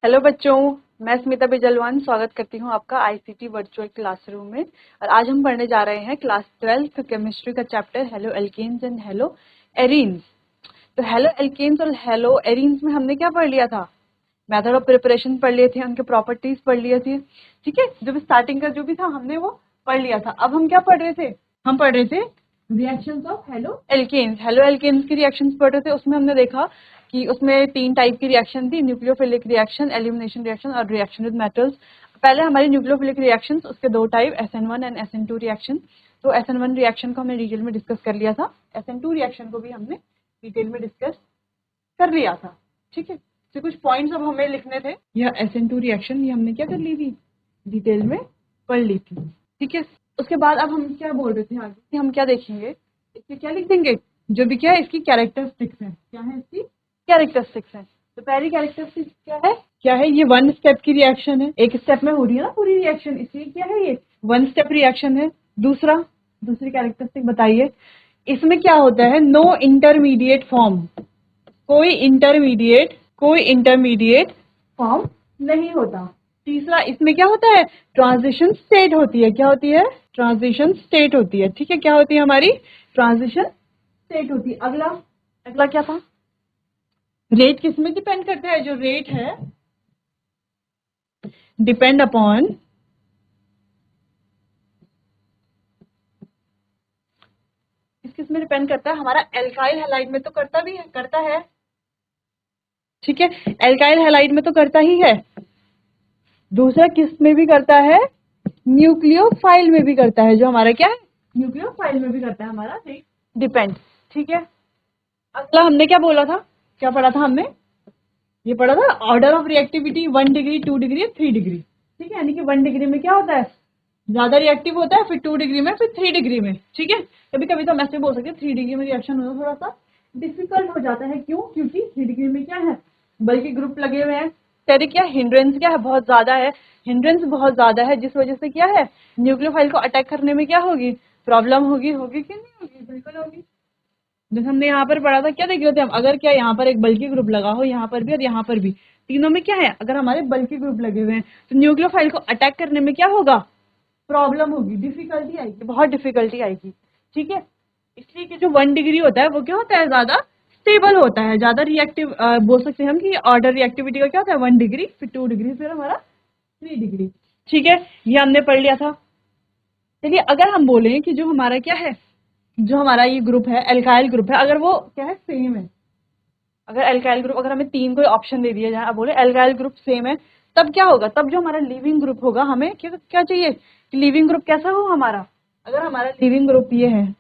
Hello बच्चों, मैं स्मिता बिजलवान स्वागत करती हूँ आपका आईसीटी वर्चुअल क्लासरूम में। और आज हम पढ़ने जा रहे हैं क्लास 12th केमिस्ट्री का chapter haloalkanes and haloarenes. तो हेलो एल्केन्स और हेलो एरीन्स में हमने क्या पढ़ लिया था? मेथड ऑफ प्रिपरेशन पढ़ लिए थे, उनके प्रॉपर्टीज पढ़ लिए थे। ठीक है, जब स्टार्टिंग का जो भी था हमने वो पढ़ लिया था। अब हम क्या पढ़ रहे थे? हम पढ़ रहे थे reactions of haloalkanes. Haloalkanes की रिएक्शंस पढ़ रहे थे। उसमें हमने देखा कि उसमें 3 टाइप की रिएक्शन थी, न्यूक्लियोफिलिक रिएक्शन, एलिमिनेशन रिएक्शन और रिएक्शन विद मेटल्स। पहले हमारी न्यूक्लियोफिलिक रिएक्शंस, उसके 2 type, SN1 and SN2 reaction. तो SN1 रिएक्शन को हमने डिटेल में डिस्कस कर लिया था। SN2 रिएक्शन को भी हमने डिटेल में डिस्कस कर लिया था। ठीक है, तो कुछ पॉइंट्स अब हमें लिखने थे। यह SN2 रिएक्शन ये हमने क्या कर ली थी, डिटेल में पढ़ ली थी। ठीक है, उसके बाद अब हम क्या बोल रहे थे आगे, हम क्या देखेंगे, इसमें क्या लिख देंगे, जो भी क्या है इसकी कैरेक्टरिस्टिक्स है। क्या है इसकी कैरेक्टरिस्टिक्स है? तो पहली कैरेक्टरिस्टिक्स क्या है? ये 1 स्टेप की रिएक्शन है, एक स्टेप में हो रही है ना पूरी रिएक्शन, इसलिए क्या है, ये 1 स्टेप रिएक्शन है। दूसरी कैरेक्टरिस्टिक बताइए, इसमें क्या होता है, नो इंटरमीडिएट फॉर्म, कोई इंटरमीडिएट फॉर्म नहीं होता। तीसरा, इसमें क्या होता है, ट्रांजिशन स्टेट होती है। क्या होती है? ट्रांजिशन स्टेट होती है। ठीक है, क्या होती है हमारी? ट्रांजिशन स्टेट होती है। अगला क्या था? रेट किस में डिपेंड करता है? जो रेट है डिपेंड अपॉन किस में डिपेंड करता है? हमारा एल्काइल हैलाइड में तो करता है। ठीक है, एल्काइल हैलाइड में तो करता ही है। दूसरा किस में भी करता है? न्यूक्लियोफाइल में भी करता है। जो हमारा क्या है, न्यूक्लियोफाइल में भी करता है हमारा रेट डिपेंड। ठीक है, अगला हमने क्या बोला था, क्या पढ़ा था हमने? ये पढ़ा था order of reactivity 1 degree, 2 degree, 3 degree. ठीक है, यानी कि 1 डिग्री में क्या होता है, ज्यादा रिएक्टिव होता है, फिर 2 डिग्री में, फिर 3 डिग्री में। ठीक है, कभी कभी तो हम ऐसे बोल सकते हैं 3 डिग्री में रिएक्शन होना थोड़ा सा डिफिकल्ट हो जाता है। क्यों? क्योंकि 3 डिग्री में क्या है, बल्कि ग्रुप लगे हुए हैं। स्टेरिक क्या हिंड्रेंस क्या है, बहुत ज्यादा है, हिंड्रेंस बहुत ज्यादा है, जिस वजह से क्या है, न्यूक्लियोफाइल को अटैक करने में क्या होगी, प्रॉब्लम होगी कि नहीं होगी? बिल्कुल होगी। जैसे हमने यहाँ पर पढ़ा था, क्या देख रहे थे हम, अगर क्या यहाँ पर एक बल्कि ग्रुप लगा हो, यहाँ पर भी और यहाँ पर भी, तीनों में क्या है, अगर हमारे बल्कि ग्रुप लगे हुए हैं तो न्यूक्लियोफाइल को अटैक करने में क्या होगा, प्रॉब्लम होगी, डिफिकल्टी आएगी, बहुत डिफिकल्टी आएगी। ठीक है, इसलिए कि जो 1 डिग्री होता है वो क्या होता है, ज्यादा स्टेबल होता है, ज्यादा रिएक्टिव बोल सकते हैं हम कि ऑर्डर रिएक्टिविटी का क्या होता है, 1 डिग्री, फिर 2 डिग्री, फिर हमारा 3 डिग्री। ठीक है, ये हमने पढ़ लिया था। चलिए, अगर हम बोले कि जो हमारा क्या है, जो हमारा ये ग्रुप है, एल्काइल ग्रुप है, अगर वो क्या है, सेम है, अगर एल्काइल ग्रुप, अगर हमें 3 कोई ऑप्शन दे दिया जाए, अब बोले एल्काइल ग्रुप सेम है, तब क्या होगा, तब जो हमारा लिविंग ग्रुप होगा, हमें क्या क्या चाहिए कि लिविंग ग्रुप कैसा हो हमारा, अगर हमारा लिविंग ग्रुप ये है,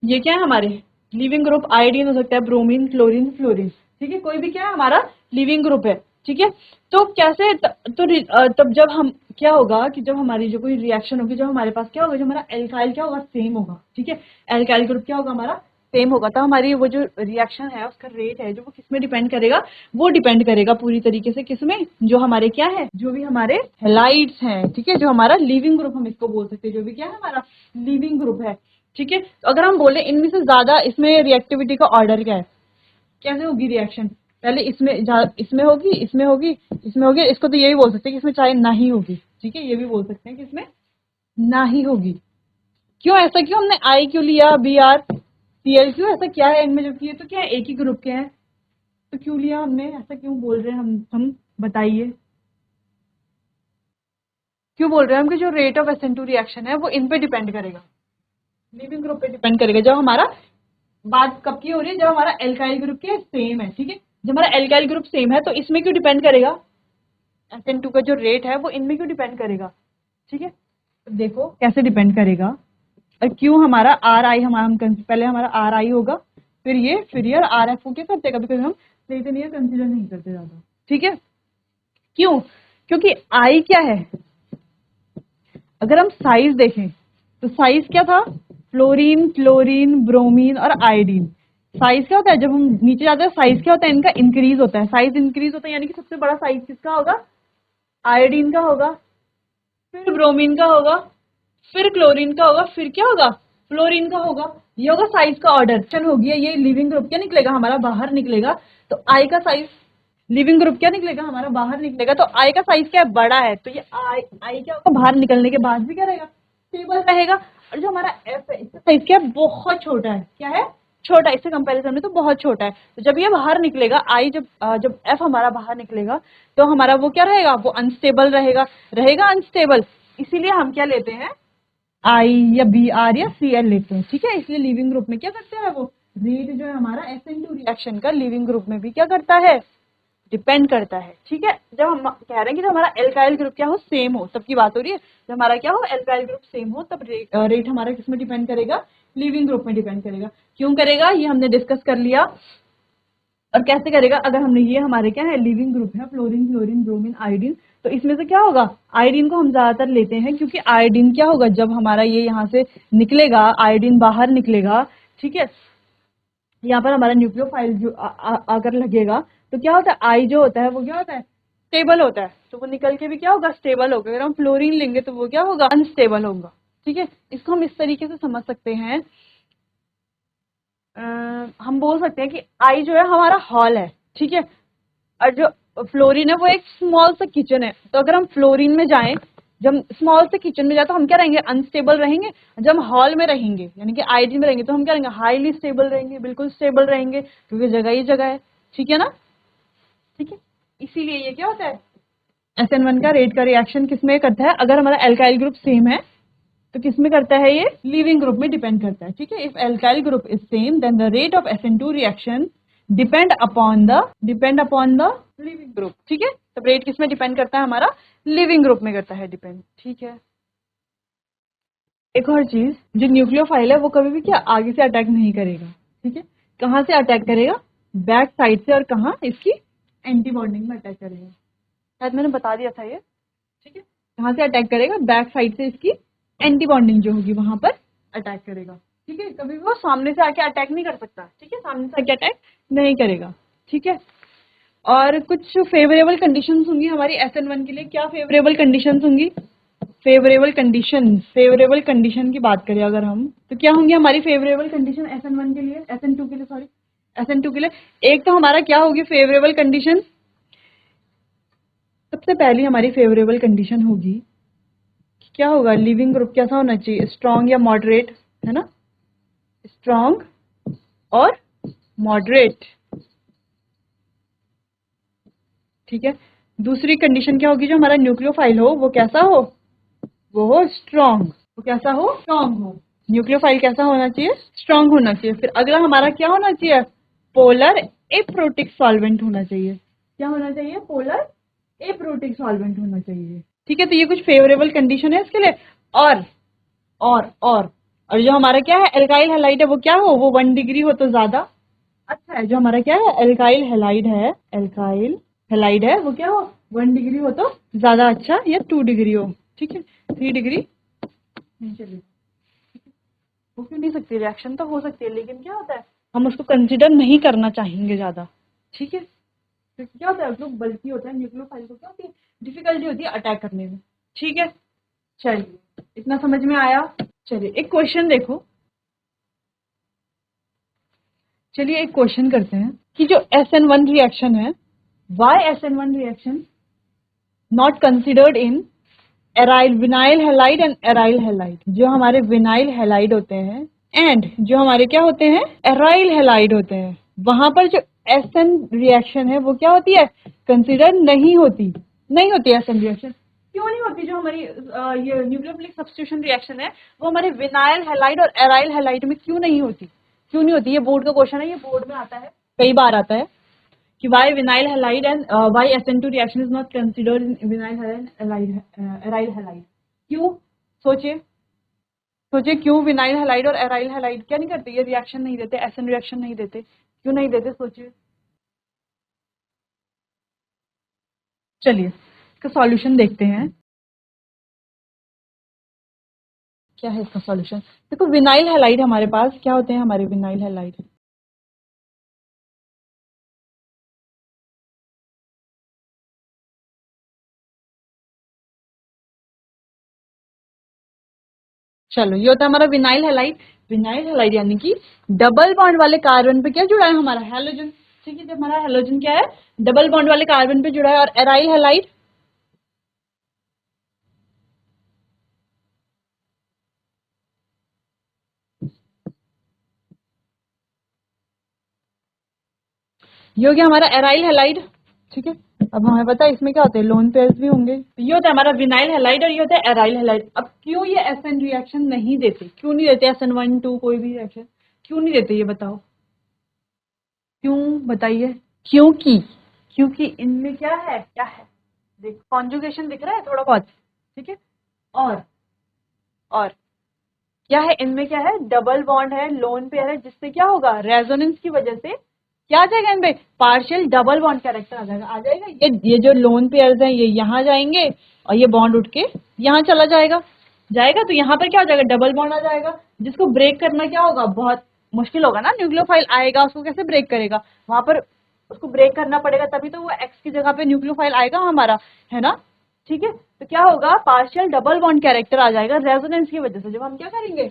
ये क्या है हमारे लिविंग ग्रुप, आयोडीन हो सकता है, ब्रोमीन, क्लोरीन, फ्लोरीन। ठीक है, कोई भी क्या है हमारा लिविंग ग्रुप है। ठीक है, तो कैसे तब जब हम क्या होगा कि जब हमारी जो कोई रिएक्शन होगी, जब हमारे पास क्या होगा, जो हमारा एल्काइल क्या होगा, सेम होगा। ठीक है, एल्काइल ग्रुप क्या होगा हमारा, सेम होगा, तो हमारी वो जो रिएक्शन है उसका रेट है जो वो किस में डिपेंड करेगा, वो डिपेंड करेगा पूरी तरीके से किस में, जो हमारे क्या है, जो भी हमारे हेलाइड्स हैं। ठीक है, जो हमारा लिविंग ग्रुप हम इसको बोल सकते हैं, जो भी क्या है हमारा लिविंग ग्रुप है। ठीक है, तो अगर हम बोले इनमें से ज्यादा, इसमें रिएक्टिविटी का ऑर्डर क्या है, कैसे होगी रिएक्शन, पहले इसमें होगी, इसको तो यही बोल सकते हैं कि इसमें चाहे ना ही होगी। ठीक है, ये भी बोल सकते हैं कि इसमें ना ही होगी। क्यों ऐसा, क्यों हमने आई क्यों लिया, BrCl क्यों, ऐसा क्या है इनमें, जबकि ये तो क्या है, एक ही ग्रुप के हैं, तो क्यों लिया हमने, ऐसा क्यों बोल रहे हैं हम बताइए, क्यों बोल रहे हैं हम कि जो रेट ऑफ SN2 रिएक्शन है वो इन पे डिपेंड करेगा, लिविंग ग्रुप पे डिपेंड करेगा। जब हमारा बात कब की हो रही है, जब हमारा एल्काइल ग्रुप के सेम है। ठीक है, जब हमारा एल्काइल ग्रुप सेम है तो इसमें क्यों डिपेंड करेगा, SN2 का जो रेट है वो इनमें क्यों डिपेंड करेगा। ठीक है, तो देखो कैसे डिपेंड करेगा, और क्यों हमारा RI, पहले हमारा RI होगा, फिर ये RF को क्या करते हैं, कभी कभी हम लेकिन ये कंसिडर नहीं करते ज्यादा। ठीक है, क्यों, क्योंकि I क्या है, अगर हम साइज देखें तो साइज क्या था, फ्लोरीन, क्लोरीन, ब्रोमीन और आयोडीन। साइज क्या होता है, जब हम नीचे जाते हैं साइज क्या होता है, इनका इंक्रीज होता है, साइज इंक्रीज होता है, यानी कि सबसे बड़ा साइज किसका होगा, आयोडीन का होगा, फिर ब्रोमीन का होगा, फिर क्लोरीन का होगा, फिर क्या होगा, फ्लोरीन का होगा। ये होगा साइज का ऑर्डर होगी, ये लिविंग ग्रुप क्या निकलेगा हमारा, बाहर निकलेगा। तो आई का साइज, लिविंग ग्रुप क्या निकलेगा हमारा, बाहर निकलेगा। तो आई का साइज क्या है, बड़ा है, तो ये आई क्या होगा, बाहर निकलने के बाद भी क्या रहेगा, स्टेबल रहेगा। और जो हमारा एफ है, इसका साइज क्या है, बहुत छोटा है। क्या है, छोटा, इससे कंपैरिजन में तो बहुत छोटा है। तो जब ये बाहर निकलेगा, आई जब एफ हमारा बाहर निकलेगा, तो हमारा वो क्या रहेगा, वो अनस्टेबल रहेगा, अनस्टेबल। इसीलिए हम क्या लेते हैं, आई या बी आर या सी एल लेते हैं, ठीक है। इसलिए लिविंग ग्रुप में क्या करते हैं, वो रेट जो है हमारा SN2 रिएक्शन का लिविंग ग्रुप में भी क्या करता है, डिपेंड करता है, ठीक है। जब हम कह रहे हैं कि जब हमारा एल्काइल ग्रुप क्या हो, सेम हो, तब की बात हो रही है। जब हमारा क्या हो, एल्काइल ग्रुप सेम हो, तब रेट हमारा किस में डिपेंड करेगा, लिविंग ग्रुप में डिपेंड करेगा। क्यों करेगा, ये हमने डिस्कस कर लिया। और कैसे करेगा, अगर हमने ये हमारे क्या है, लिविंग ग्रुप है, फ्लोरीन फ्लोरीन ब्रोमीन आयोडीन, तो इसमें से क्या होगा, आयोडीन को हम ज्यादातर लेते हैं, क्योंकि आयोडीन क्या होगा, जब हमारा ये यहाँ से निकलेगा, आयोडीन बाहर निकलेगा, ठीक है, यहाँ पर हमारा न्यूक्लियोफाइल जो अगर लगेगा, तो क्या होता है, आई जो होता है वो क्या होता है, स्टेबल होता है। तो वो निकल के भी क्या होगा, स्टेबल होगा। अगर हम फ्लोरीन लेंगे तो वो क्या होगा, अनस्टेबल होगा, ठीक है। इसको हम इस तरीके से समझ सकते हैं। हम बोल सकते हैं कि आई जो है हमारा हॉल है, ठीक है, और जो फ्लोरीन है वो एक स्मॉल सा किचन है। तो अगर हम फ्लोरीन में जाएं, जब हम स्मॉल से किचन में जाए, तो हम क्या रहेंगे, अनस्टेबल रहेंगे। जब हम हॉल में रहेंगे, यानी कि आयोडीन में रहेंगे, तो हम क्या रहेंगे, हाईली स्टेबल रहेंगे, बिल्कुल स्टेबल रहेंगे, क्योंकि जगह ही जगह है, ठीक है ना, ठीक है। इसीलिए ये क्या होता है, SN1 का रेट का रिएक्शन किसमें करता है, अगर हमारा एल्काइल ग्रुप सेम है तो किसमें करता है, ये लिविंग ग्रुप में डिपेंड करता है, ठीक है। If alkyl group is same, then the rate of SN2 reaction depend upon the living group, ठीक है। तो रेट किस में डिपेंड करता है, हमारा लिविंग ग्रुप में करता है डिपेंड, ठीक है। एक और चीज, जो न्यूक्लियोफाइल है वो कभी भी क्या आगे से अटैक नहीं करेगा, ठीक है। कहाँ से अटैक करेगा, बैक साइड से, और कहाँ, इसकी एंटी बॉन्डिंग में अटैक करेगा। शायद मैंने बता दिया था ये, ठीक है। कहाँ से अटैक करेगा, बैक साइड से, इसकी एंटी बॉन्डिंग जो होगी वहां पर अटैक करेगा, ठीक है। कभी भी वो सामने से आके अटैक नहीं कर सकता, ठीक है, सामने से आके अटैक नहीं करेगा, ठीक है। और कुछ फेवरेबल कंडीशंस होंगी हमारी SN1 के लिए। क्या फेवरेबल कंडीशंस होंगी, फेवरेबल कंडीशन की बात करें अगर हम, तो क्या होंगी हमारी फेवरेबल कंडीशन SN1 के लिए, SN2 के लिए, सॉरी, SN2 के लिए। एक तो हमारा क्या होगी फेवरेबल कंडीशन, सबसे पहली हमारी फेवरेबल कंडीशन होगी, क्या होगा, लिविंग ग्रुप कैसा होना चाहिए, स्ट्रॉन्ग या मॉडरेट, है ना, स्ट्रॉन्ग और मॉडरेट, ठीक है। दूसरी कंडीशन क्या होगी, जो हमारा न्यूक्लियोफाइल हो वो कैसा हो, वो हो स्ट्रॉन्ग, वो कैसा हो, स्ट्रॉन्ग हो। न्यूक्लियोफाइल कैसा होना चाहिए, स्ट्रॉन्ग होना चाहिए। फिर अगला हमारा क्या होना चाहिए, पोलर एप्रोटिक सॉल्वेंट होना चाहिए। क्या होना चाहिए, पोलर एप्रोटिक सॉल्वेंट होना चाहिए, ठीक है। तो ये कुछ फेवरेबल कंडीशन है इसके लिए। और और जो हमारा क्या है, एल्काइल हैलाइड है, वो क्या हो, वो 1 डिग्री हो तो ज्यादा अच्छा है। जो हमारा क्या है, एल्काइल हैलाइड है, वो क्या हो, 1 डिग्री हो तो ज्यादा अच्छा, या 2 डिग्री हो, ठीक है। 3 डिग्री नहीं चलेगी, हो क्यों नहीं सकती, रिएक्शन तो हो सकती है, लेकिन क्या होता है, हम उसको कंसिडर नहीं करना चाहेंगे ज्यादा, ठीक है। क्योंकि क्या होता है, जो बल्कि होता है न्यूक्लियोफाइल को क्या होती है, डिफिकल्टी होती है अटैक करने में, ठीक है। चलिए, इतना समझ में आया। चलिए एक क्वेश्चन देखो, चलिए एक क्वेश्चन करते हैं कि जो SN1 रिएक्शन है, why SN1 reaction not considered in aryl vinyl halide and aryl halide. जो हमारे विनाइल हैलाइड होते हैं एंड जो हमारे क्या होते हैं, एराइल हैलाइड होते हैं, वहां पर जो SN रिएक्शन है वो क्या होती है, कंसिडर नहीं होती SN रिएक्शन। क्यों नहीं होती, जो हमारी ये न्यूक्लियोफिलिक सब्स्टिट्यूशन रिएक्शन है वो हमारे विनाइल हैलाइड और एराइल हैलाइड में क्यों नहीं होती, ये बोर्ड का क्वेश्चन है, ये बोर्ड में आता है, कई बार आता है कि why vinyl halide and why SN2 reaction is not considered in vinyl halide aryl halide। क्यों, सोचिए, क्यों विनाइल हैलाइड और एराइल हैलाइड क्या नहीं करते, ये रिएक्शन नहीं देते, SN रिएक्शन नहीं देते, क्यों नहीं देते, सोचिए। चलिए इसका सॉल्यूशन देखते हैं, क्या है इसका सॉल्यूशन। देखो विनाइल हैलाइड हमारे पास क्या होते हैं, हमारे विनाइल हैलाइड चलो ये होता है हमारा विनाइल हैलाइड। विनाइल हैलाइड यानी कि डबल बॉन्ड वाले कार्बन पे क्या जुड़ा है हमारा हैलोजन। ठीक है, जब हमारा हैलोजन क्या है डबल बॉन्ड वाले कार्बन पे जुड़ा है। और एराइल हैलाइड ये हो गया हमारा एराइल हैलाइड। ठीक है, अब हमें पता है इसमें क्या होते हैं लोन पेयर्स भी होंगे। तो ये होता है हमारा विनाइल हैलाइड और ये होता है एराइल हैलाइड। अब क्यों ये एसएन रिएक्शन नहीं देते, क्यों नहीं देते SN1 2 कोई भी रिएक्शन क्यों नहीं देते ये बताओ, क्यों बताइए। क्योंकि क्योंकि इनमें क्या है देख कॉन्जुगेशन दिख रहा है थोड़ा बहुत। ठीक है, और और क्या है इनमें, क्या है डबल बॉन्ड है, लोन पेयर है, जिससे क्या होगा रेजोनेंस की वजह से क्या आ जाएगा इनमें पार्शियल डबल बॉन्ड कैरेक्टर आ जाएगा। ये जो लोन पेयर्स हैं ये यहाँ जाएंगे और ये बॉन्ड उठ के यहाँ चला जाएगा तो यहाँ पर क्या हो जाएगा डबल बॉन्ड आ जाएगा, जिसको ब्रेक करना क्या होगा बहुत मुश्किल होगा ना। न्यूक्लियोफाइल आएगा उसको कैसे ब्रेक करेगा, वहां पर उसको ब्रेक करना पड़ेगा तभी तो वो एक्स की जगह पे न्यूक्लियोफाइल आएगा हमारा, है ना। ठीक है, तो क्या होगा पार्शियल डबल बॉन्ड कैरेक्टर आ जाएगा रेजोनेंस की वजह से। जब हम क्या करेंगे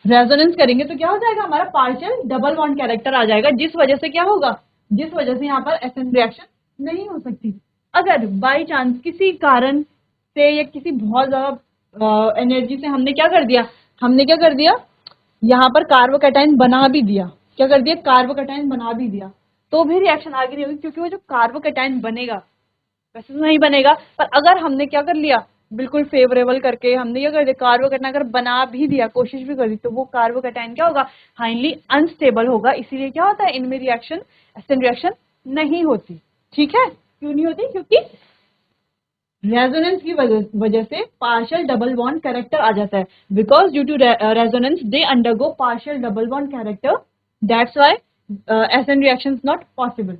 रेजोनेंस करेंगे तो क्या हो जाएगा हमारा पार्शियल डबल बॉन्ड कैरेक्टर आ जाएगा, जिस वजह से क्या होगा, जिस वजह से यहाँ पर एसएन रिएक्शन नहीं हो सकती। अगर बाई चांस किसी कारण से या किसी बहुत ज्यादा एनर्जी से हमने क्या कर दिया यहाँ पर कार्बोकैटायन बना भी दिया, क्या कर दिया कार्बोकैटायन बना भी दिया, तो भी रिएक्शन आगे नहीं होगी, क्योंकि वो जो कार्बोकैटायन बनेगा वैसे तो नहीं बनेगा, पर अगर हमने क्या कर लिया बिल्कुल फेवरेबल करके हमने क्या कर दिया कार्बोकैटायन अगर बना भी दिया कोशिश भी कर दी तो वो कार्बोकैटायन क्या होगा हाईली अनस्टेबल होगा। इसीलिए क्या होता है इनमें रिएक्शन एसिड रिएक्शन नहीं होती। ठीक है, क्यों नहीं होती, क्योंकि रेजोनेंस की वजह से पार्शियल डबल बॉन्ड कैरेक्टर आ जाता है। Because due to resonance they undergo partial double bond character, that's why SN reaction not possible.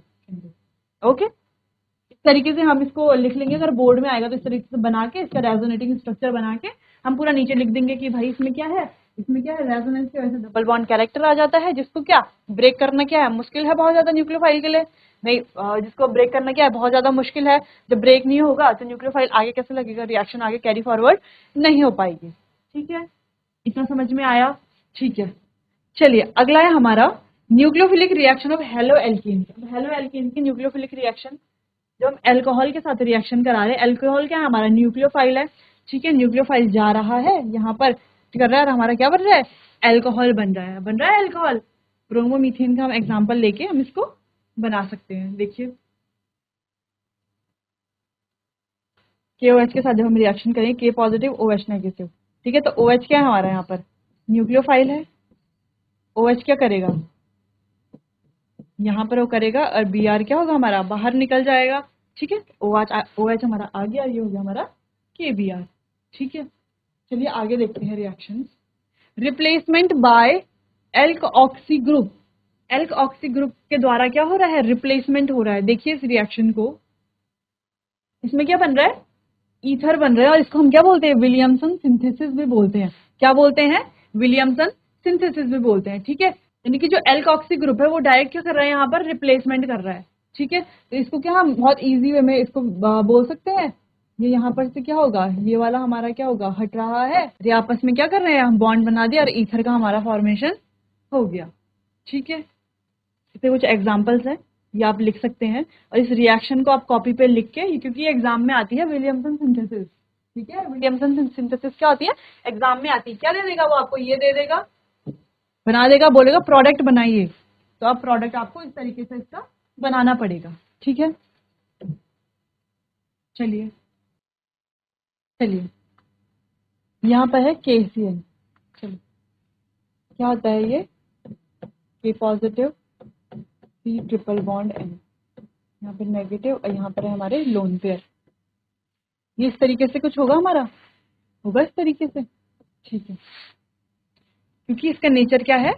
Okay, इस तरीके से हम इसको लिख लेंगे, अगर बोर्ड में आएगा तो इस तरीके से बना के इसका रेजोनेटिंग स्ट्रक्चर बना के हम पूरा नीचे लिख देंगे कि भाई इसमें क्या है, इसमें क्या है रेजोनेंस की वजह से डबल बॉन्ड कैरेक्टर आ जाता है, जिसको क्या ब्रेक करना क्या है मुश्किल है बहुत ज्यादा न्यूक्लियोफाइल के लिए। नहीं जिसको ब्रेक करना क्या है बहुत ज्यादा मुश्किल है। जब ब्रेक नहीं होगा तो न्यूक्लियोफाइल आगे कैसे लगेगा, रिएक्शन आगे कैरी फॉरवर्ड नहीं हो पाएगी। ठीक है, इतना समझ में आया। ठीक है, चलिए अगला है हमारा nucleophilic reaction of hello alkene. Hello alkene की न्यूक्लियोफिलिक रिएक्शन जो हम अल्कोहल के साथ रिएक्शन करा रहे हैं, अल्कोहल क्या है हमारा न्यूक्लियोफाइल है। ठीक है, न्यूक्लियोफाइल जा रहा है यहाँ पर कर रहा है और हमारा क्या बन रहा है अल्कोहल बन रहा है अल्कोहल। ब्रोमोमीथेन का हम एग्जांपल लेके हम इसको बना सकते हैं। देखिए KOH के साथ जब हम रिएक्शन करें K पॉजिटिव OH नेगेटिव। ठीक है, तो OH क्या है हमारा यहाँ पर न्यूक्लियोफाइल है, OH क्या करेगा यहाँ पर वो करेगा और Br क्या होगा हमारा बाहर निकल जाएगा। ठीक है, OH हमारा आ गया, ये हो गया हमारा KBr। ठीक है, चलिए आगे देखते हैं reaction. Replacement bye elk oxy group. Elk oxy group के द्वारा क्या हो रहा है रिप्लेसमेंट हो रहा है। देखिए इस रिएक्शन को, इसमें क्या बन रहा है ईथर बन रहा है और इसको हम क्या बोलते हैं विलियमसन सिंथेसिस भी बोलते हैं। क्या बोलते हैं विलियमसन सिंथेसिस भी बोलते हैं। ठीक है, यानी कि जो एल्कॉक्सी ग्रुप है वो डायरेक्ट क्या कर रहा है यहाँ पर रिप्लेसमेंट कर रहा है। ठीक है, तो इसको क्या हम बहुत इजी वे में इसको बोल सकते हैं, ये यहाँ पर से क्या होगा ये वाला हमारा क्या होगा हट रहा है, ये आपस में क्या कर रहे हैं हम बॉन्ड बना दिया और ईथर का हमारा फॉर्मेशन हो गया। ठीक है, इससे कुछ एग्जांपल्स हैं ये आप लिख सकते हैं और इस रिएक्शन को आप कॉपी पे लिख के, क्योंकि ये एग्जाम में आती है विलियमसन सिंथेसिस। ठीक है, विलियमसन सिंथेसिस क्या होती है एग्जाम में आती है। क्या दे देगा वो आपको, ये दे देगा बना देगा, बोलेगा प्रोडक्ट बनाइए, तो अब प्रोडक्ट आपको इस तरीके से इसका बनाना पड़ेगा। ठीक है, चलिए चलिए यहाँ पर है KCl। चलिए क्या होता है ये K positive C triple bond N, यहाँ पर नेगेटिव और यहाँ पर है हमारे लोन पेयर। ये इस तरीके से कुछ होगा हमारा, होगा इस तरीके से। ठीक है, क्योंकि इसका नेचर क्या है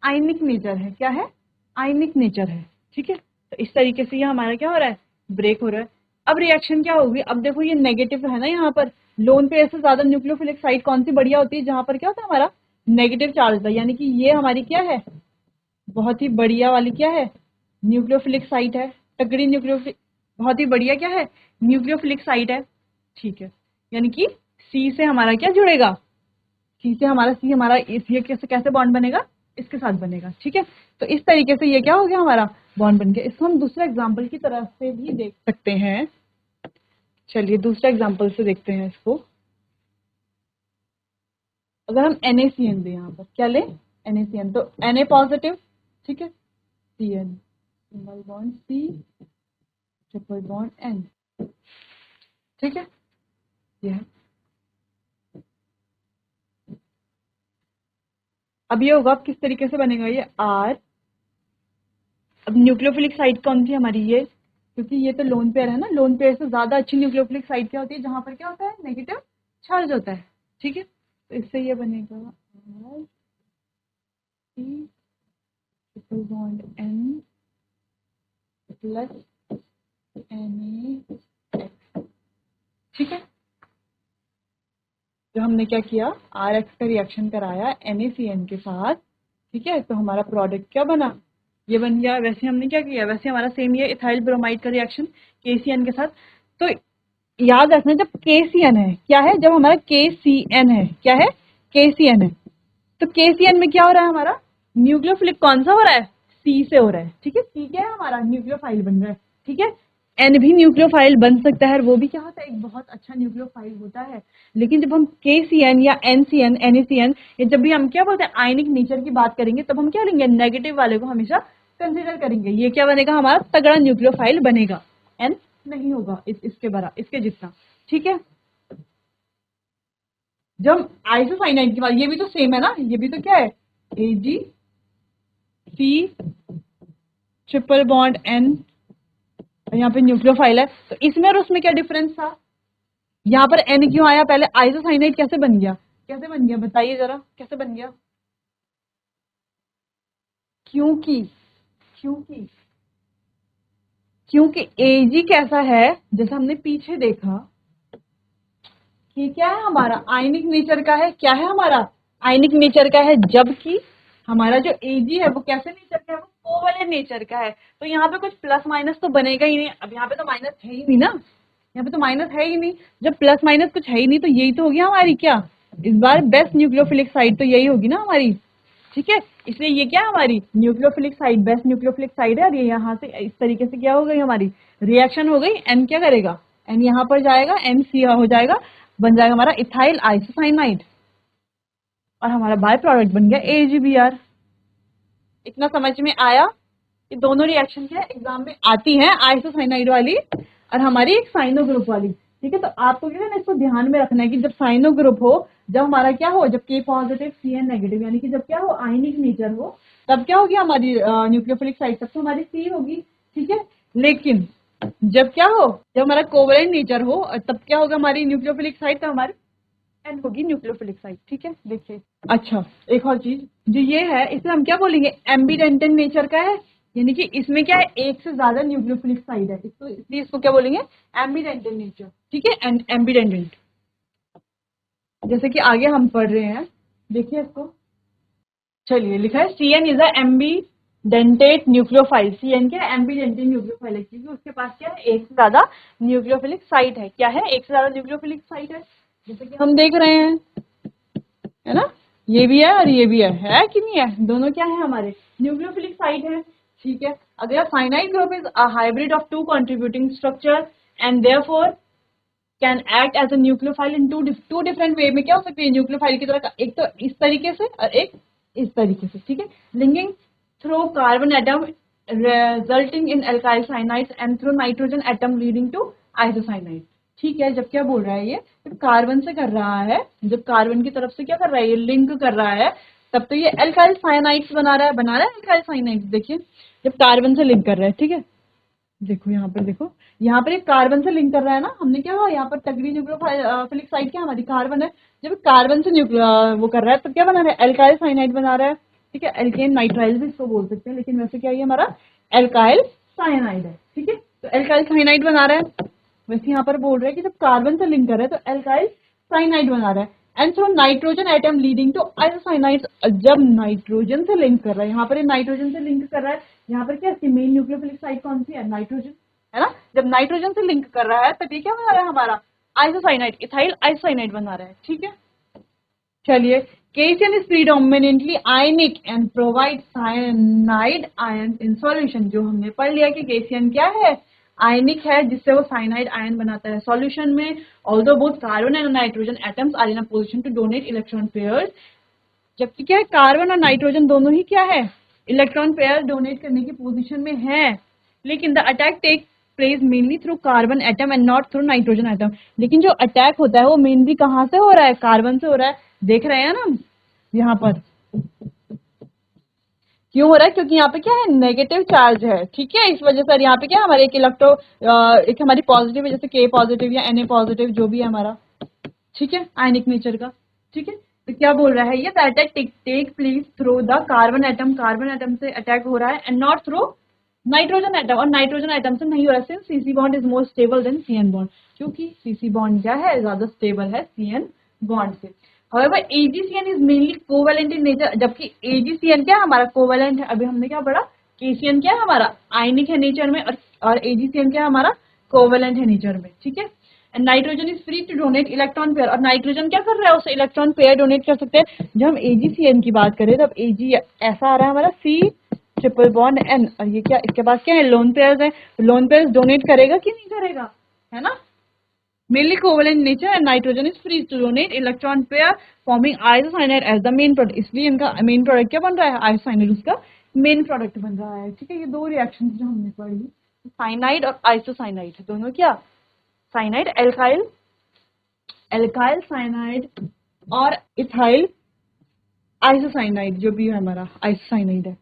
आयनिक नेचर है, क्या है आयनिक नेचर है। ठीक है, तो इस तरीके से ये हमारा क्या हो रहा है ब्रेक हो रहा है। अब रिएक्शन क्या होगी, अब देखो ये नेगेटिव है ना, यहाँ पर लोन पेयर से ज्यादा न्यूक्लियोफिलिक साइट कौन सी बढ़िया होती है जहां पर क्या होता है हमारा नेगेटिव चार्ज होता है, यानी कि ये हमारी क्या है बहुत ही बढ़िया वाली क्या है न्यूक्लियोफिलिक साइट है, बहुत ही बढ़िया क्या है न्यूक्लियोफिलिक साइट है। ठीक है, यानी कि सी से हमारा क्या जुड़ेगा, सी से हमारा ये कैसे कैसे बॉन्ड बनेगा, इसके साथ बनेगा। ठीक है, तो इस तरीके से ये क्या हो गया, हमारा बॉन्ड बन गया। इसको हम दूसरे एग्जाम्पल की तरफ से भी देख सकते हैं। चलिए दूसरे एग्जाम्पल से देखते हैं इसको। अगर हम NaCN दें, यहाँ पर क्या ले, NaCN, तो Na पॉजिटिव, ठीक है, Cn, single bond C, triple bond N, ठीक है, ये है। अब ये होगा, अब किस तरीके से बनेगा ये R। अब न्यूक्लियोफिलिक साइट कौन सी हमारी, ये, क्योंकि ये तो लोन पेयर है ना, लोन पेयर से ज्यादा अच्छी न्यूक्लियोफिलिक साइट क्या होती है, जहां पर क्या होता है, नेगेटिव चार्ज होता है। ठीक है, तो इससे ये बनेगा R C triple bond N plus NaX। ठीक है, जो हमने क्या किया, RX का रिएक्शन कराया NaCN के साथ। ठीक है, तो हमारा प्रोडक्ट क्या बना, ये बन गया। वैसे हमने क्या किया, वैसे हमारा सेम ये इथाइल ब्रोमाइड का रिएक्शन KCN के साथ। तो याद रखना, जब KCN है, क्या है, जब हमारा KCN है, क्या है, KCN है, तो KCN में क्या हो रहा है, हमारा न्यूक्लियोफिलिक कौन सा हो रहा है, C से हो रहा है। ठीक है, C क्या है, हमारा न्यूक्लियोफाइल बन रहा है। ठीक है, N भी न्यूक्लियोफाइल बन सकता है, और वो भी क्या होता है, एक बहुत अच्छा न्यूक्लियोफाइल होता है। लेकिन जब हम KCN या NCN, NaCN, या जब भी हम क्या बोलते हैं आयनिक नेचर की बात करेंगे, तब हम क्या लेंगे, नेगेटिव वाले को हमेशा कंसिडर करेंगे। ये क्या बनेगा, हमारा तगड़ा न्यूक्लियोफाइल बनेगा, N नहीं होगा इसके बड़ा, इसके जितना। ठीक है, जब आइसोसाइनाइड की बात, ये भी तो सेम है ना, ये भी तो क्या है, AgC ट्रिपल बॉन्ड N, यहाँ पे न्यूक्लियोफाइल है। तो इसमें और उसमें क्या डिफरेंस था, यहाँ पर N क्यों आया, पहले आइसोसाइनाइड कैसे बन गया, कैसे बन गया, बताइए जरा, कैसे बन गया। क्योंकि क्योंकि क्योंकि Ag कैसा है, जैसा हमने पीछे देखा कि क्या है, हमारा आयनिक नेचर का है, क्या है, हमारा आयनिक नेचर का है, जबकि हमारा जो Ag है वो कैसे नेचर का है, वो कोवलेंट नेचर का है। तो यहाँ पे कुछ प्लस माइनस तो बनेगा ही नहीं। अब यहाँ पे तो माइनस है ही नहीं ना, यहाँ पे तो माइनस है ही नहीं। जब प्लस माइनस कुछ है ही नहीं, तो यही तो होगी हमारी क्या, इस बार बेस्ट न्यूक्लियोफिलिक साइड तो यही होगी ना हमारी। ठीक है, इसलिए ये क्या है, हमारी nucleophilic side, best nucleophilic side है। और ये यहाँ से इस तरीके से क्या हो गई, हमारी रिएक्शन हो गई। एन क्या करेगा, एन यहाँ पर जाएगा, एन सी हो जाएगा, बन जाएगा हमारा इथाइल आइसोसाइनाइड, और हमारा बाय प्रोडक्ट बन गया AgBr। इतना समझ में आया कि दोनों रिएक्शन क्या एग्जाम में आती है, आइसोसाइनाइड वाली और हमारी एक साइनो ग्रुप वाली। ठीक है, तो आपको क्या है ना, इसको ध्यान में रखना है कि जब साइनो ग्रुप हो, जब हमारा क्या हो, जब K पॉजिटिव CN नेगेटिव, यानी कि जब क्या हो, आयनिक नेचर हो, तब क्या होगी हमारी न्यूक्लियोफिलिक साइड, तब तो हमारी C होगी। ठीक है, लेकिन जब क्या हो, जब हमारा कोवलेंट नेचर हो, तब क्या होगा, हमारी न्यूक्लियोफिलिक साइड तो हमारी N होगी न्यूक्लियोफिलिक साइड। ठीक है, देखिए। अच्छा, एक और चीज जो ये है, इसे हम क्या बोलेंगे, एम्बिडेंटेंट नेचर का है, यानी कि इसमें क्या है, एक से ज्यादा न्यूक्लियोफिलिक साइड है, इसको इसलिए इसको क्या बोलेंगे, एम्बिडेंटेंट नेचर। ठीक है, एम्बिडेंटेंट, जैसे कि आगे हम पढ़ रहे हैं, देखिए इसको। चलिए, लिखा है CN is a ambidentate nucleophile. CN क्या है, एम्बिडेंटेट न्यूक्लियोफाइल है, क्योंकि उसके पास क्या है, एक से ज्यादा न्यूक्लियोफिलिक साइट है। क्या है, एक से ज्यादा न्यूक्लियोफिलिक साइट है, जैसे कि हम देख रहे हैं, है ना, ये भी है और ये भी है कि नहीं है, दोनों क्या है, हमारे न्यूक्लियोफिलिक साइट है। ठीक है, अगला, cyanide group is a hybrid of two contributing structure and therefore can act as a nucleophile in two different way में। क्या हो सकती है न्यूक्लियोफाइल की तरह का, एक तो इस तरीके से और एक इस तरीके से। ठीक है, linking through carbon atom resulting in alkyl cyanides and through nitrogen atom leading to isocyanide. ठीक है, जब क्या बोल रहा है, ये जब कार्बन से कर रहा है, जब कार्बन की तरफ से क्या कर रहा है, ये लिंक कर रहा है, तब तो ये एल्काइल साइनाइड्स बना रहा है एल्काइल साइनाइड्स। देखिए, जब कार्बन से लिंक कर रहा है, ठीक है, देखो यहाँ पर, देखो यहाँ पर एक कार्बन से लिंक कर रहा है ना, हमने क्या हुआ, यहाँ पर तगड़ी न्यूक्लियोफिलिक साइड क्या हमारी कार्बन है। जब कार्बन से वो कर रहा है, तो क्या बना रहा है, एल्काइल साइनाइड बना रहा है। ठीक है, एल्केन नाइट्राइल भी इसको बोल सकते हैं, लेकिन वैसे क्या है, हमारा एल्काइल साइनाइड है। ठीक है, तो एल्काइल साइनाइड बना रहा है। वैसे यहाँ पर बोल रहा है कि जब कार्बन से लिंक कर रहा है, तो एल्काइल साइनाइड बना रहा है, and through nitrogen atom leading to isocyanide. जब नाइट्रोजन से लिंक कर रहा है, यहाँ पर नाइट्रोजन से लिंक कर रहा है, यहाँ पर क्या है, मेन न्यूक्लियोफिलिक साइड कौन सी है, नाइट्रोजन, है ना। जब नाइट्रोजन से लिंक कर रहा है, तब ये क्या बना रहा है, हमारा आइसोसाइनाइड, इथाइल आइसोसाइनाइड बना रहा है, ठीक है। चलिए, KCN is predominantly ionic and provides cyanide ions in solution। जो हमने पढ़ लिया कि KCN क्या है, आयनिक है, जिससे वो साइनाइड आयन बनाता है सॉल्यूशन में। Although both carbon and nitrogen atoms are in a position to donate electron pairs, जबकि क्या है, कार्बन और नाइट्रोजन दोनों ही क्या है, इलेक्ट्रॉन पेयर डोनेट करने की पोजीशन में है। लेकिन the attack take place mainly through carbon atom and not through nitrogen atom. लेकिन जो अटैक होता है वो मेनली कहाँ से हो रहा है, कार्बन से हो रहा है। देख रहे हैं ना यहाँ पर, क्यों हो रहा है, क्योंकि यहाँ पे क्या है, नेगेटिव चार्ज है, ठीक है। इस वजह से यहाँ पे क्या हमारे एक हमारी पॉजिटिव है, जैसे K पॉजिटिव या Na पॉजिटिव जो भी है हमारा, ठीक है, आयनिक नेचर का, ठीक है। तो क्या बोल रहा है ये, the attack take place through the carbon atom से अटैक हो रहा है and not through nitrogen atom, और नाइट्रोजन एटम से नहीं हो रहा है। CC bond is more stable than CN bond, क्योंकि CC बॉन्ड क्या है, ज्यादा स्टेबल है CN बॉन्ड से। However, AgCN is mainly covalent in nature, जबकि AgCN क्या है हमारा, कोवेलेंट है। अभी हमने क्या पढ़ा, KCN क्या है हमारा, आयनिक है नेचर में, और AgCN क्या है हमारा, कोवेलेंट है नेचर में, ठीक है। And nitrogen is free to donate electron pair, और नाइट्रोजन क्या कर रहा है, उसे इलेक्ट्रॉन पेयर डोनेट कर सकते हैं। जब हम AgCN की बात करें तब Ag ऐसा आ रहा है हमारा C ट्रिपल बॉन्ड N, और ये क्या, इसके पास क्या है, लोन पेयर्स है। लोन पेयर्स डोनेट करेगा कि नहीं करेगा, है ना। Mainly covalent nature and nitrogen is free to donate electron pair forming isocyanide as the main product। इसलिए इनका मेन प्रोडक्ट क्या बन रहा है, आइसोसाइनाइड उसका मेन प्रोडक्ट बन रहा है, ठीक है। ये दो रिएक्शन जो हमने पढ़ी, साइनाइड और आइसोसाइनाइड, दोनों क्या, साइनाइड एल्काइल, एल्काइल साइनाइड, और इथाइल आइसोसाइनाइड जो भी है हमारा आइसोसाइनाइड है,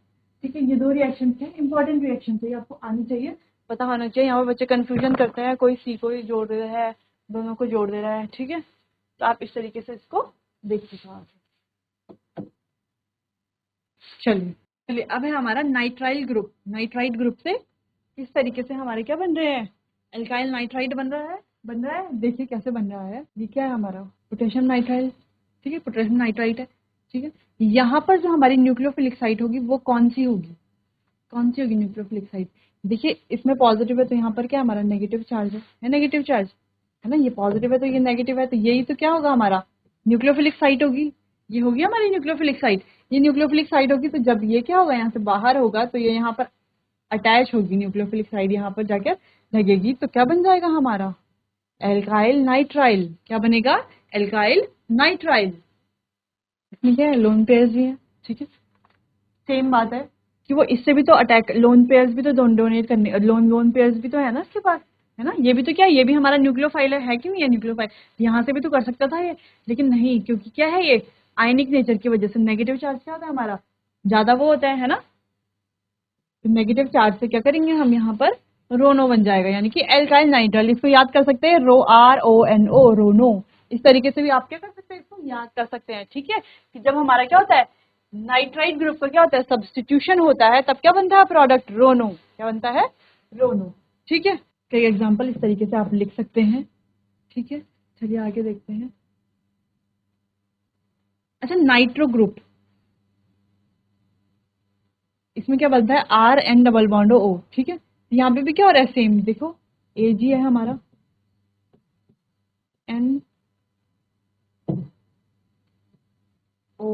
ठीक है। ये दो रिएक्शन है, इंपॉर्टेंट रिएक्शन है, ये आपको आनी चाहिए, पता होना चाहिए। यहाँ पर बच्चे कंफ्यूजन करते हैं, कोई सी को ही जोड़ दे रहा है, दोनों को जोड़ दे रहा है, ठीक है। तो आप इस तरीके से इसको देख सकते। चलिए चलिए, अब है हमारा नाइट्राइल ग्रुप। नाइट्राइल ग्रुप से किस तरीके से हमारे क्या बन रहे हैं, एल्काइल नाइट्राइड बन रहा है। देखिए कैसे बन रहा है, ये क्या है हमारा, पोटेशियम नाइट्राइल, ठीक है, पोटेशियम नाइट्राइट है, ठीक है। यहाँ पर जो हमारी न्यूक्लियोफिलिक साइट होगी वो कौन सी होगी, न्यूक्लियोफिलिक साइट। देखिए इसमें पॉजिटिव है तो यहाँ पर क्या हमारा नेगेटिव चार्ज है नेगेटिव चार्ज है ना। ये पॉजिटिव है तो ये नेगेटिव है, तो यही तो क्या होगा हमारा, न्यूक्लियोफिलिक साइट होगी। ये होगी हमारी न्यूक्लियोफिलिक साइट। ये न्यूक्लियोफिलिक साइट होगी तो जब ये क्या होगा, यहाँ से बाहर होगा तो ये यहाँ पर अटैच होगी, न्यूक्लियोफिलिक साइट यहाँ पर जाकर लगेगी, तो क्या बन जाएगा हमारा, एल्काइल नाइट्राइल। क्या बनेगा, एल्काइल नाइट्राइल। इसमें क्या है, लोन पेयर्स भी है, ठीक है। सेम बात है कि वो इससे भी तो अटैक, लोन पेयर्स भी तो डोनेट करने, लोन पेयर्स भी तो है ना इसके पास, है ना। ये भी तो क्या है, ये भी हमारा न्यूक्लियोफाइल है कि नहीं है, न्यूक्लियोफाइल। यहाँ से भी तो कर सकता था ये, लेकिन नहीं, क्योंकि क्या है, ये आयनिक नेचर की वजह से नेगेटिव चार्ज क्या होता है हमारा, ज्यादा वो होता है ना। तो नेगेटिव चार्ज से क्या करेंगे हम, यहाँ पर रोनो बन जाएगा, यानी कि एल्काइल नाइट्राइल। इसको याद कर सकते हैं, RONO, रोनो। इस तरीके से भी आप क्या कर सकते हैं, इसको याद कर सकते हैं, ठीक है। कि जब हमारा क्या होता है, नाइट्राइट ग्रुप का क्या होता है, सब्स्टिट्यूशन होता है, तब क्या बनता है प्रोडक्ट, रोनो। क्या बनता है, रोनो, ठीक है। कई एग्जांपल इस तरीके से आप लिख सकते हैं, ठीक है। चलिए आगे देखते हैं। अच्छा, नाइट्रो ग्रुप, इसमें क्या बनता है, RN डबल बॉन्ड O, ठीक है। यहाँ पे भी क्या हो रहा है, सेम देखो, Ag है हमारा, N O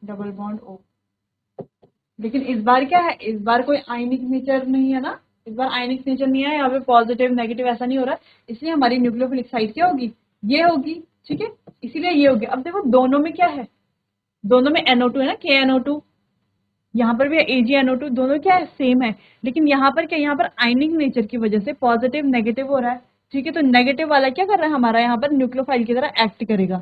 double bond O। लेकिन इस बार क्या है, इस बार कोई आयनिक नेचर नहीं है ना, इस बार आयनिक नेचर नहीं है, यहाँ पे पॉजिटिव नेगेटिव ऐसा नहीं हो रहा है, इसलिए हमारी न्यूक्लियोफिलिक साइट क्या होगी, ये होगी, ठीक है। इसीलिए ये होगी। अब देखो दोनों में क्या है, दोनों में NO2 है ना, KNO2, यहाँ पर भी AgNO2, दोनों क्या है, सेम है। लेकिन यहाँ पर क्या, यहाँ पर आयनिक नेचर की वजह से पॉजिटिव नेगेटिव हो रहा है, ठीक है। तो नेगेटिव वाला क्या कर रहा है हमारा, यहाँ पर न्यूक्लियोफाइल की तरह एक्ट करेगा।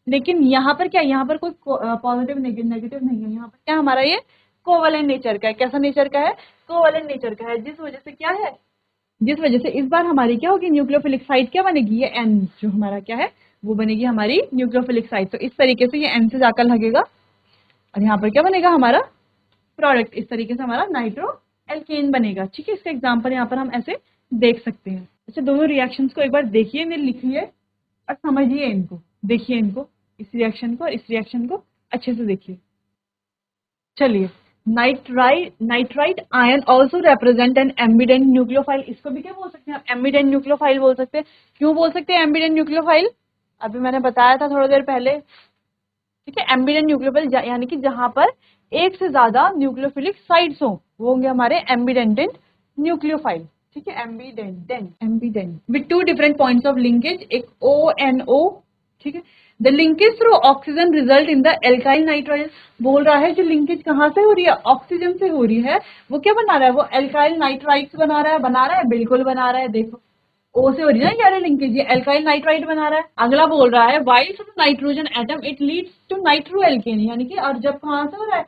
लेकिन यहाँ पर क्या, यहाँ पर कोई पॉजिटिव नेगेटिव नहीं है, यहाँ पर क्या हमारा ये कोवेलेंट नेचर का है। कैसा नेचर का है, कोवेलेंट नेचर का है, जिस वजह से क्या है, जिस वजह से इस बार हमारी क्या होगी, न्यूक्लियोफिलिक साइट क्या बनेगी, ये N जो हमारा क्या है वो बनेगी हमारी न्यूक्लियोफिलिक साइट। तो इस तरीके से ये N से जाकर लगेगा और यहाँ पर क्या बनेगा हमारा प्रोडक्ट, इस तरीके से हमारा नाइट्रो एल्केन बनेगा, ठीक है। इसका एग्जाम्पल यहाँ पर हम ऐसे देख सकते हैं। अच्छा, दोनों रिएक्शंस को एक बार देखिए, मेरे लिखिए और समझिए इनको, देखिए इनको, इस रिएक्शन को और इस रिएक्शन को अच्छे से देखिए। चलिए, nitrite ion also represent N ambient nucleophile. इसको भी क्या बोल सकते हैं आप? एम्बिडेंट न्यूक्लियोफाइल बोल सकते हैं। क्यों बोल सकते हैं एम्बिडेंट न्यूक्लियोफाइल? अभी मैंने बताया था थोड़ी देर पहले, ठीक है। एम्बिडेंट न्यूक्लियोफाइल यानी कि जहां पर एक से ज्यादा न्यूक्लियोफिलिक साइट्स हो, वो होंगे हमारे एम्बिडेंटेंट न्यूक्लियोफाइल, ठीक है। Ambient with to different points of linkage, एक ONO, ठीक है। The linkage through oxygen result in the alkyl nitrile. बोल रहा है जो लिंकेज कहाँ से हो रही है? ऑक्सीजन से हो रही है। वो क्या बना रहा है? वो एल्काइल नाइट्राइड्स बना रहा है, बिल्कुल बना रहा है। देखो ओ से हो रही है ना यार लिंकेज, ये एल्काइल नाइट्राइड बना रहा है। अगला बोल रहा है while from nitrogen atom it leads to nitro alkene, यानी कि और जब कहां से हो रहा है?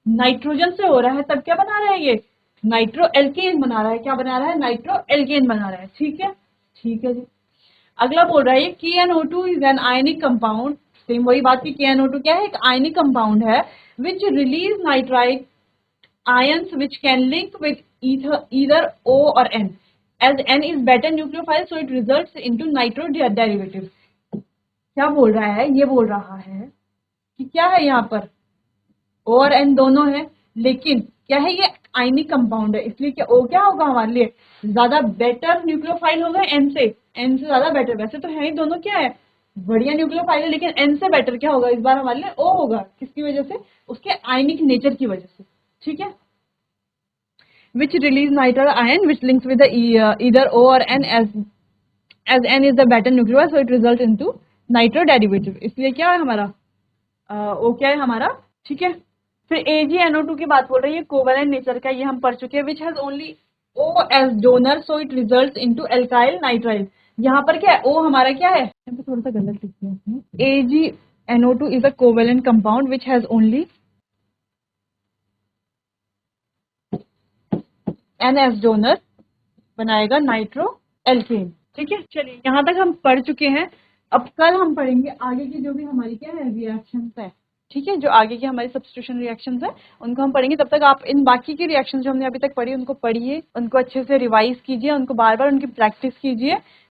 नाइट्रोजन से हो रहा है, तब क्या बना रहा है? ये नाइट्रो एल्केन बना रहा है। क्या बना रहा है? नाइट्रो एल्केन बना रहा है, ठीक है। ठीक है जी। अगला बोल रहा है KNO2 is an ionic compound. Same वही बात की KNO2 क्या है? एक आयनिक कंपाउंड है विच release nitrite ions which can link with either O or N. As N is better nucleophile, so it results into nitro derivatives. क्या बोल रहा है? ये बोल रहा है कि क्या है यहाँ पर? O और N दोनों है, लेकिन क्या है? ये आयनिक कंपाउंड है, इसलिए क्या O क्या होगा हमारे लिए? ज्यादा बेटर न्यूक्लियोफाइल होगा N से ज्यादा बेटर। वैसे तो है ही दोनों क्या है? बढ़िया न्यूक्लियोफाइल है, लेकिन N से बेटर क्या होगा इस बार हमारे लिए? O होगा। किसकी वजह से? उसके आयनिक नेचर की वजह से, ठीक है। which release nitrile ion which links with the either O or N, as N is the better nucleus, so it results into nitro derivative। इसलिए क्या है हमारा? O क्या है हमारा? ठीक है। फिर AgNO2 की बात बोल रही है, कोवेलेंट नेचर का, ये हम पढ़ चुके हैं। which has only O as donor, so it results into alkyl nitrile। यहाँ पर क्या है? O हमारा क्या है? यहाँ पे थोड़ा सा गलत लिख दिया आपने। AgNO2 is a covalent compound which has only N as donor, बनाएगा नाइट्रो एल्केन, ठीक है। चलिए यहाँ तक हम पढ़ चुके हैं। अब कल हम पढ़ेंगे आगे की जो भी हमारी क्या है रिएक्शंस है, ठीक है। जो आगे की हमारी सब्स्टिट्यूशन रिएक्शंस है उनको हम पढ़ेंगे। तब तक आप इन बाकी की रिएक्शंस जो हमने अभी तक पढ़ी उनको पढ़िए, उनको अच्छे से रिवाइज कीजिए, उनको बार बार उनकी प्रैक्टिस कीजिए।